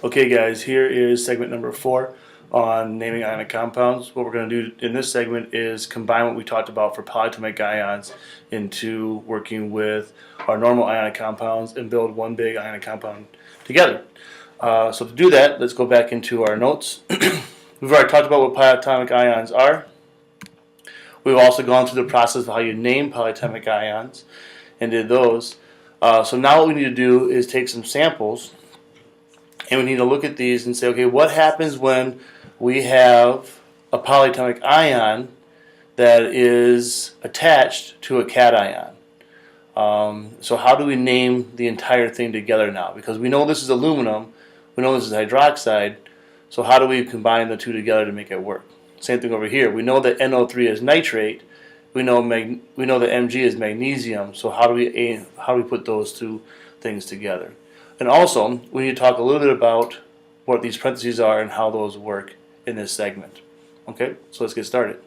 Okay guys, here is segment number 4 on naming ionic compounds. What we're going to do in this segment is combine what we talked about for polyatomic ions into working with our normal ionic compounds and build one big ionic compound together. So to do that, let's go back into our notes. We've already talked about what polyatomic ions are. We've also gone through the process of how you name polyatomic ions and did those. So now what we need to do is take some samples and we need to look at these and say, okay, what happens when we have a polyatomic ion that is attached to a cation? So how do we name the entire thing together now? Because we know this is aluminum, we know this is hydroxide, so how do we combine the two together to make it work? Same thing over here. We know that NO3 is nitrate, we know that Mg is magnesium, so how do we put those two things together? And also, we need to talk a little bit about what these parentheses are and how those work in this segment. Okay, so let's get started.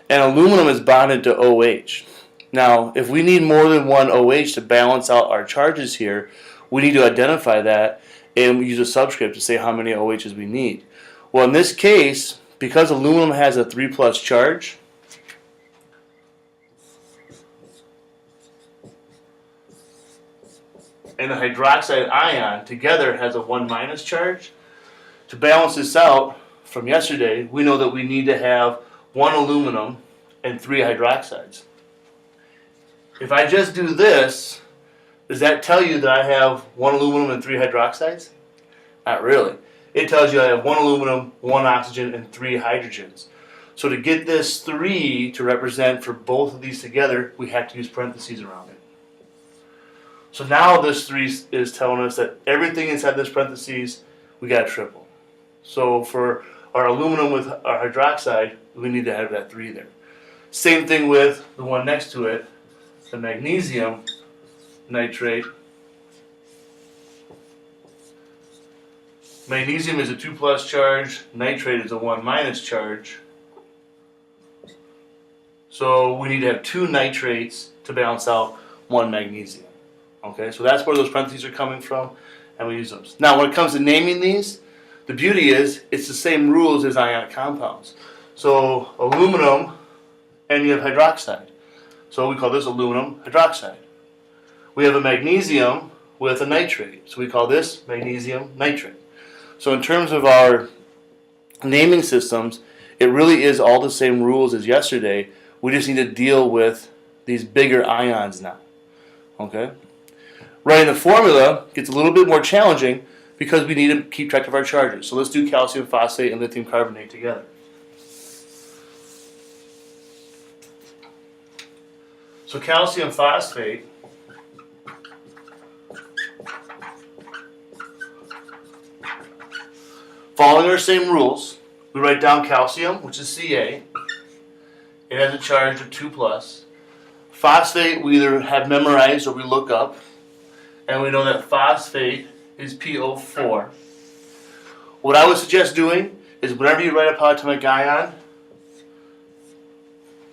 And aluminum is bonded to OH. Now, if we need more than one OH to balance out our charges here, we need to identify that and use a subscript to say how many OHs we need. Well, in this case, because aluminum has a 3+ charge, and the hydroxide ion together has a 1- charge. To balance this out from yesterday, we know that we need to have 1 aluminum and 3 hydroxides. If I just do this, does that tell you that I have 1 aluminum and 3 hydroxides? Not really. It tells you I have 1 aluminum, 1 oxygen, and 3 hydrogens. So to get this 3 to represent for both of these together, we have to use parentheses around it. So now this 3 is telling us that everything inside this parentheses, we got a triple. So for our aluminum with our hydroxide, we need to have that 3 there. Same thing with the one next to it, the magnesium nitrate. Magnesium is a 2+ charge, nitrate is a 1- charge. So we need to have 2 nitrates to balance out 1 magnesium. Okay, so that's where those parentheses are coming from, and we use those. Now, when it comes to naming these, the beauty is it's the same rules as ionic compounds. So aluminum, and you have hydroxide. So we call this aluminum hydroxide. We have a magnesium with a nitrate. So we call this magnesium nitrate. So in terms of our naming systems, it really is all the same rules as yesterday. We just need to deal with these bigger ions now. Okay? Writing the formula gets a little bit more challenging because we need to keep track of our charges. So let's do calcium phosphate and lithium carbonate together. So calcium phosphate following our same rules, we write down calcium, which is Ca. It has a charge of 2+. Phosphate we either have memorized or we look up. And we know that phosphate is PO4. What I would suggest doing is whenever you write a polyatomic ion,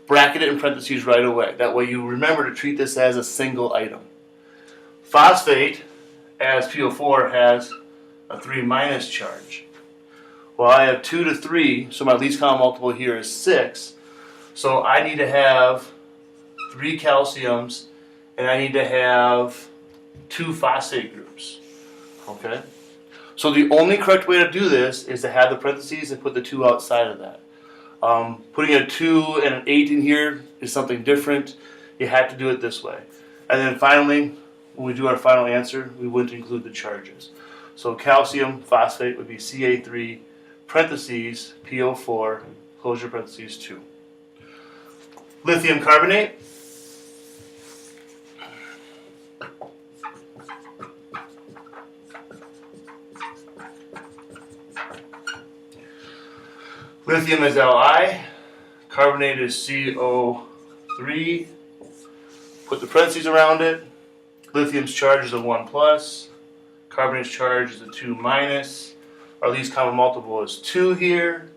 bracket it in parentheses right away. That way you remember to treat this as a single item. Phosphate, as PO4, has a 3- charge. Well, I have 2 to 3, so my least common multiple here is 6. So I need to have 3 calciums, and I need to have 2 phosphate groups. Okay? So the only correct way to do this is to have the parentheses and put the 2 outside of that. Putting a 2 and an 8 in here is something different. You have to do it this way. And then finally, when we do our final answer, we wouldn't include the charges. So calcium phosphate would be Ca3, parentheses, PO4, closure parentheses 2. Lithium carbonate. Lithium is Li, carbonate is CO3, put the parentheses around it. Lithium's charge is a 1+, carbonate's charge is a 2-. Our least common multiple is 2 here,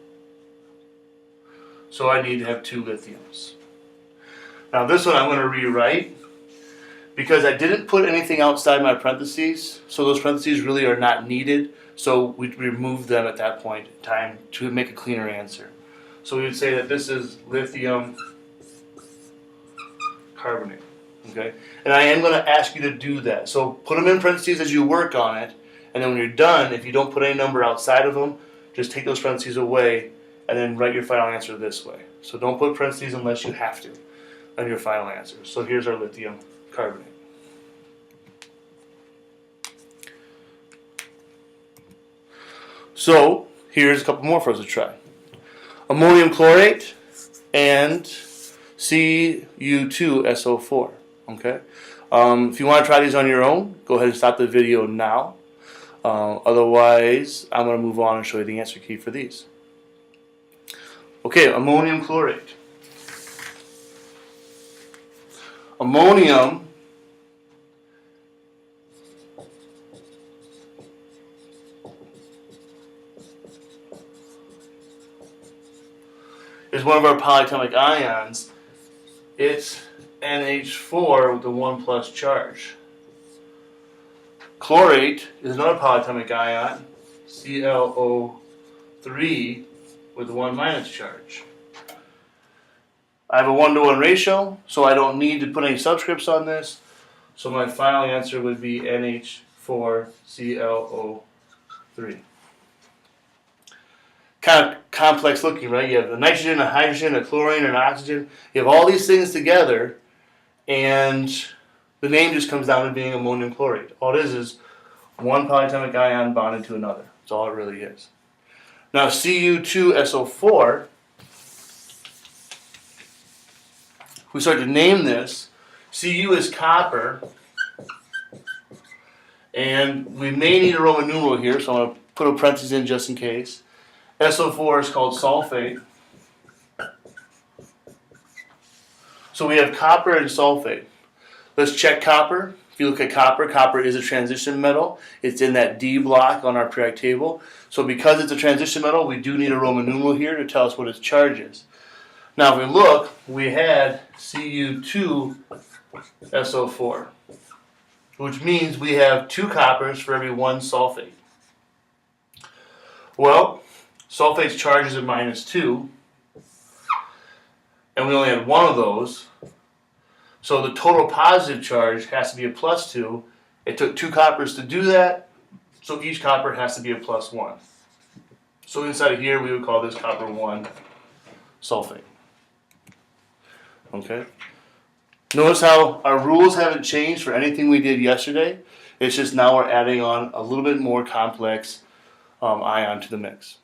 so I need to have 2 lithiums. Now this one I'm going to rewrite because I didn't put anything outside my parentheses, so those parentheses really are not needed So we remove them at that point in time to make a cleaner answer. So we would say that this is lithium carbonate. Okay, and I am going to ask you to do that. So put them in parentheses as you work on it, and then when you're done, if you don't put any number outside of them, just take those parentheses away and then write your final answer this way. So don't put parentheses unless you have to on your final answer. So here's our lithium carbonate. So here's a couple more for us to try. Ammonium chlorate and Cu2SO4. Okay. If you want to try these on your own, go ahead and stop the video now. Otherwise, I'm going to move on and show you the answer key for these. Okay, ammonium chlorate. Ammonium is one of our polyatomic ions. It's NH4 with a 1+ charge. Chlorate is another polyatomic ion, ClO3 with a 1- charge. I have a 1-to-1 ratio, so I don't need to put any subscripts on this. So my final answer would be NH4ClO3. Kind of complex looking, right? You have a nitrogen, a hydrogen, a chlorine, and an oxygen. You have all these things together, and the name just comes down to being ammonium chlorate. All it is one polyatomic ion bonded to another. That's all it really is. Now Cu2SO4, we start to name this. Cu is copper, and we may need a Roman numeral here, so I'm going to put a parenthesis in just in case. SO4 is called sulfate. So we have copper and sulfate. Let's check copper. If you look at copper, copper is a transition metal. It's in that D block on our periodic table. So because it's a transition metal, we do need a Roman numeral here to tell us what its charge is. Now if we look, we had Cu2SO4, which means we have 2 coppers for every 1 sulfate. Well, sulfate's charge is at -2, and we only had 1 of those. So the total positive charge has to be a +2. It took 2 coppers to do that, so each copper has to be a +1. So inside of here, we would call this copper 1 sulfate. Okay. Notice how our rules haven't changed for anything we did yesterday. It's just now we're adding on a little bit more complex ion to the mix.